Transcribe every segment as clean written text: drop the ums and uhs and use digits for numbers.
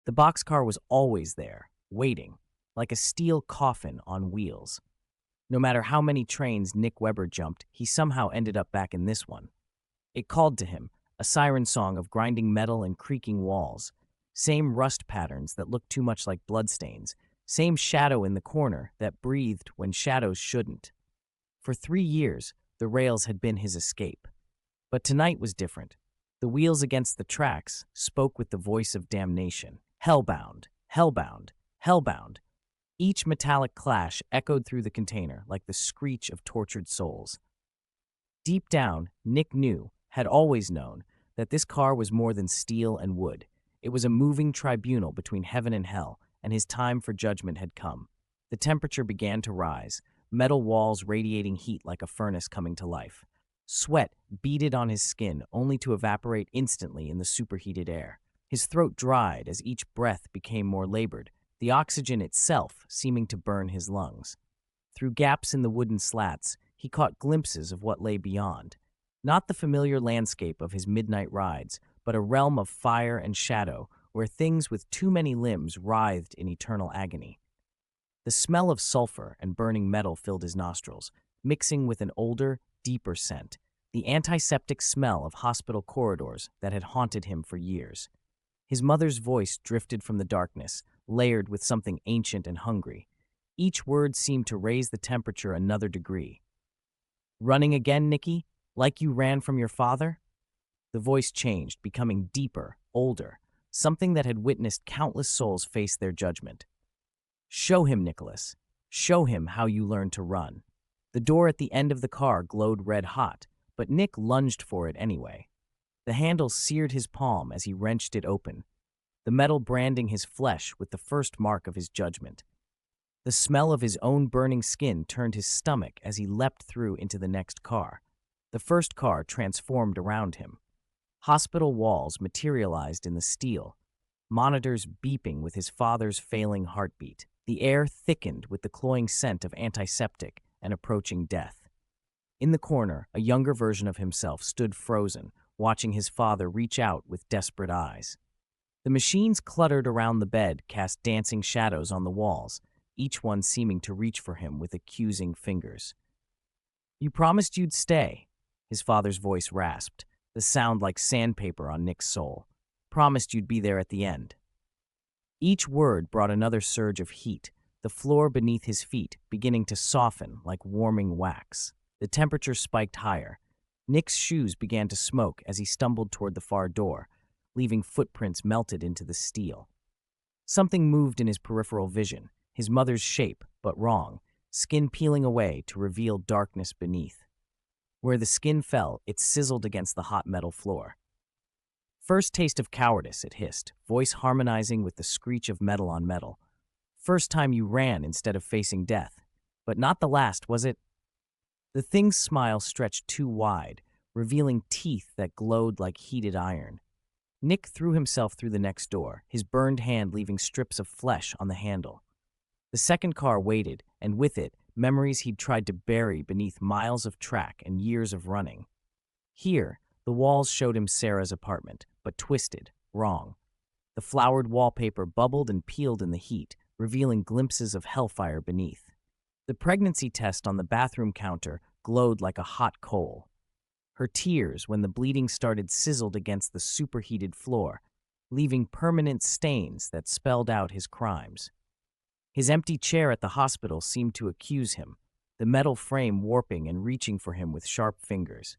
The boxcar was always there, waiting, like a steel coffin on wheels. No matter how many trains Nick Webber jumped, he somehow ended up back in this one. It called to him, a siren song of grinding metal and creaking walls. Same rust patterns that looked too much like bloodstains. Same shadow in the corner that breathed when shadows shouldn't. For 3 years, the rails had been his escape. But tonight was different. The wheels against the tracks spoke with the voice of damnation. Hellbound, hellbound, hellbound. Each metallic clash echoed through the container like the screech of tortured souls. Deep down, Nick knew, had always known, that this car was more than steel and wood. It was a moving tribunal between heaven and hell, and his time for judgment had come. The temperature began to rise, metal walls radiating heat like a furnace coming to life. Sweat beaded on his skin only to evaporate instantly in the superheated air. His throat dried as each breath became more labored, the oxygen itself seeming to burn his lungs. Through gaps in the wooden slats, he caught glimpses of what lay beyond. Not the familiar landscape of his midnight rides, but a realm of fire and shadow where things with too many limbs writhed in eternal agony. The smell of sulfur and burning metal filled his nostrils, mixing with an older, deeper scent, the antiseptic smell of hospital corridors that had haunted him for years. His mother's voice drifted from the darkness, layered with something ancient and hungry. Each word seemed to raise the temperature another degree. "Running again, Nicky? Like you ran from your father?" The voice changed, becoming deeper, older, something that had witnessed countless souls face their judgment. "Show him, Nicholas. Show him how you learned to run." The door at the end of the car glowed red hot, but Nick lunged for it anyway. The handle seared his palm as he wrenched it open, the metal branding his flesh with the first mark of his judgment. The smell of his own burning skin turned his stomach as he leapt through into the next car. The first car transformed around him. Hospital walls materialized in the steel, monitors beeping with his father's failing heartbeat. The air thickened with the cloying scent of antiseptic and approaching death. In the corner, a younger version of himself stood frozen, watching his father reach out with desperate eyes. The machines cluttered around the bed cast dancing shadows on the walls, each one seeming to reach for him with accusing fingers. "You promised you'd stay," his father's voice rasped, the sound like sandpaper on Nick's soul. "Promised you'd be there at the end." Each word brought another surge of heat, the floor beneath his feet beginning to soften like warming wax. The temperature spiked higher. Nick's shoes began to smoke as he stumbled toward the far door, leaving footprints melted into the steel. Something moved in his peripheral vision, his mother's shape, but wrong, skin peeling away to reveal darkness beneath. Where the skin fell, it sizzled against the hot metal floor. "First taste of cowardice," it hissed, voice harmonizing with the screech of metal on metal. "First time you ran instead of facing death. But not the last, was it?" The thing's smile stretched too wide, revealing teeth that glowed like heated iron. Nick threw himself through the next door, his burned hand leaving strips of flesh on the handle. The second car waited, and with it, memories he'd tried to bury beneath miles of track and years of running. Here, the walls showed him Sarah's apartment, but twisted, wrong. The flowered wallpaper bubbled and peeled in the heat, revealing glimpses of hellfire beneath. The pregnancy test on the bathroom counter glowed like a hot coal. Her tears, when the bleeding started, sizzled against the superheated floor, leaving permanent stains that spelled out his crimes. His empty chair at the hospital seemed to accuse him, the metal frame warping and reaching for him with sharp fingers.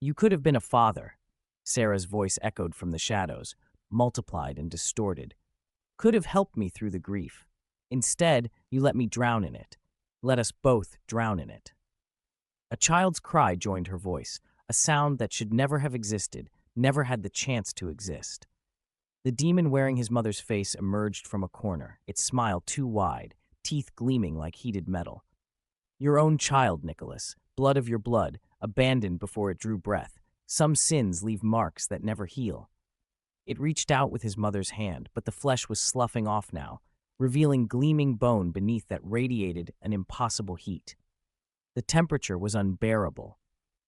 "You could have been a father," Sarah's voice echoed from the shadows, multiplied and distorted. "Could have helped me through the grief. Instead, you let me drown in it. Let us both drown in it." A child's cry joined her voice, a sound that should never have existed, never had the chance to exist. The demon wearing his mother's face emerged from a corner, its smile too wide, teeth gleaming like heated metal. "Your own child, Nicholas, blood of your blood, abandoned before it drew breath. Some sins leave marks that never heal." It reached out with his mother's hand, but the flesh was sloughing off now, revealing gleaming bone beneath that radiated an impossible heat. The temperature was unbearable.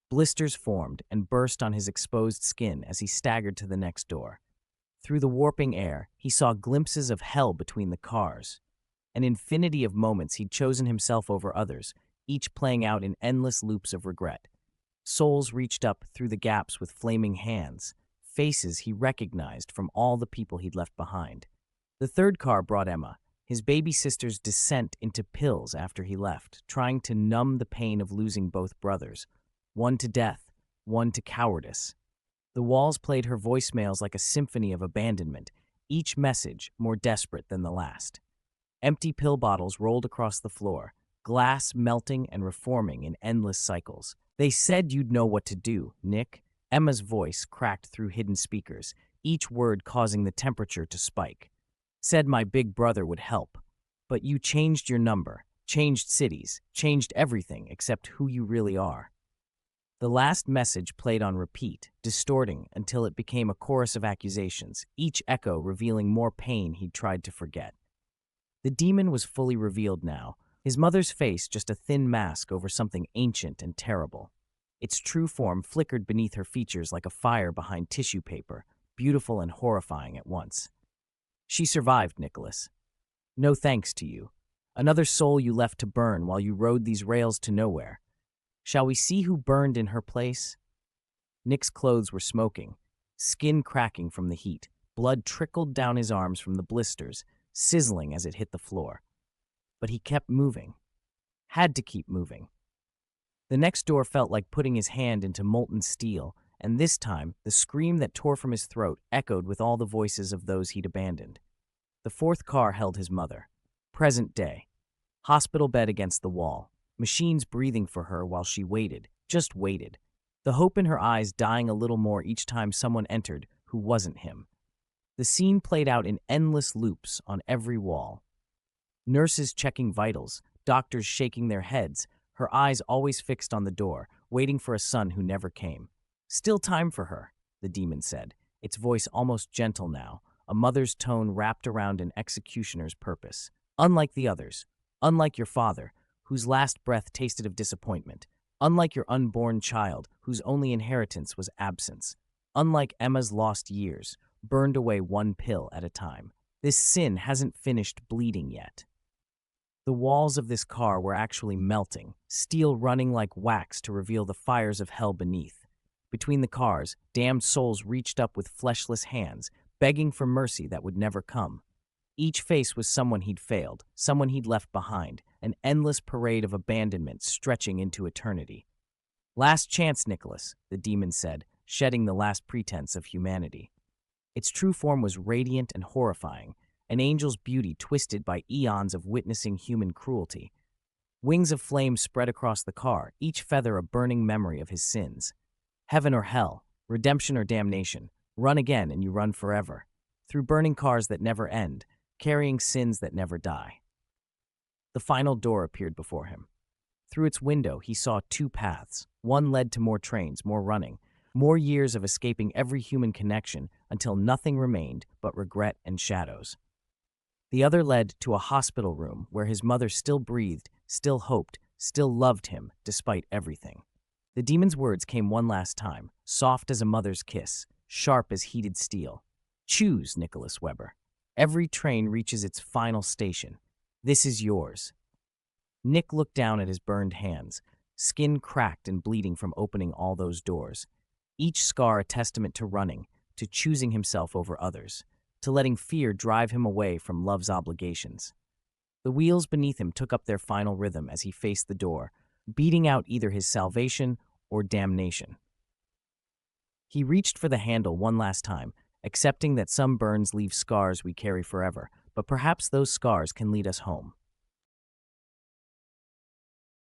Blisters formed and burst on his exposed skin as he staggered to the next door. Through the warping air, he saw glimpses of hell between the cars. An infinity of moments he'd chosen himself over others, each playing out in endless loops of regret. Souls reached up through the gaps with flaming hands, faces he recognized from all the people he'd left behind. The third car brought Emma, his baby sister's descent into pills after he left, trying to numb the pain of losing both brothers, one to death, one to cowardice. The walls played her voicemails like a symphony of abandonment, each message more desperate than the last. Empty pill bottles rolled across the floor, glass melting and reforming in endless cycles. "They said you'd know what to do, Nick." Emma's voice cracked through hidden speakers, each word causing the temperature to spike. "Said my big brother would help. But you changed your number, changed cities, changed everything except who you really are." The last message played on repeat, distorting until it became a chorus of accusations, each echo revealing more pain he'd tried to forget. The demon was fully revealed now, his mother's face just a thin mask over something ancient and terrible. Its true form flickered beneath her features like a fire behind tissue paper, beautiful and horrifying at once. "She survived, Nicholas. No thanks to you. Another soul you left to burn while you rode these rails to nowhere. Shall we see who burned in her place?" Nick's clothes were smoking, skin cracking from the heat. Blood trickled down his arms from the blisters, sizzling as it hit the floor. But he kept moving. Had to keep moving. The next door felt like putting his hand into molten steel, and this time, the scream that tore from his throat echoed with all the voices of those he'd abandoned. The fourth car held his mother. Present day. Hospital bed against the wall. Machines breathing for her while she waited, just waited. The hope in her eyes dying a little more each time someone entered who wasn't him. The scene played out in endless loops on every wall. Nurses checking vitals, doctors shaking their heads, her eyes always fixed on the door, waiting for a son who never came. "Still time for her," the demon said, its voice almost gentle now, a mother's tone wrapped around an executioner's purpose. "Unlike the others, unlike your father, whose last breath tasted of disappointment, unlike your unborn child, whose only inheritance was absence, unlike Emma's lost years, burned away one pill at a time. This sin hasn't finished bleeding yet." The walls of this car were actually melting, steel running like wax to reveal the fires of hell beneath. Between the cars, damned souls reached up with fleshless hands, begging for mercy that would never come. Each face was someone he'd failed, someone he'd left behind, an endless parade of abandonment stretching into eternity. "Last chance, Nicholas," the demon said, shedding the last pretense of humanity. Its true form was radiant and horrifying, an angel's beauty twisted by eons of witnessing human cruelty. Wings of flame spread across the car, each feather a burning memory of his sins. Heaven or hell, redemption or damnation, run again and you run forever. Through burning cars that never end, carrying sins that never die. The final door appeared before him. Through its window, he saw two paths. One led to more trains, more running, more years of escaping every human connection until nothing remained but regret and shadows. The other led to a hospital room where his mother still breathed, still hoped, still loved him despite everything. The demon's words came one last time, soft as a mother's kiss, sharp as heated steel. "Choose, Nicholas Weber. Every train reaches its final station. This is yours." Nick looked down at his burned hands, skin cracked and bleeding from opening all those doors. Each scar a testament to running, to choosing himself over others, to letting fear drive him away from love's obligations. The wheels beneath him took up their final rhythm as he faced the door, beating out either his salvation or damnation. He reached for the handle one last time, accepting that some burns leave scars we carry forever, but perhaps those scars can lead us home.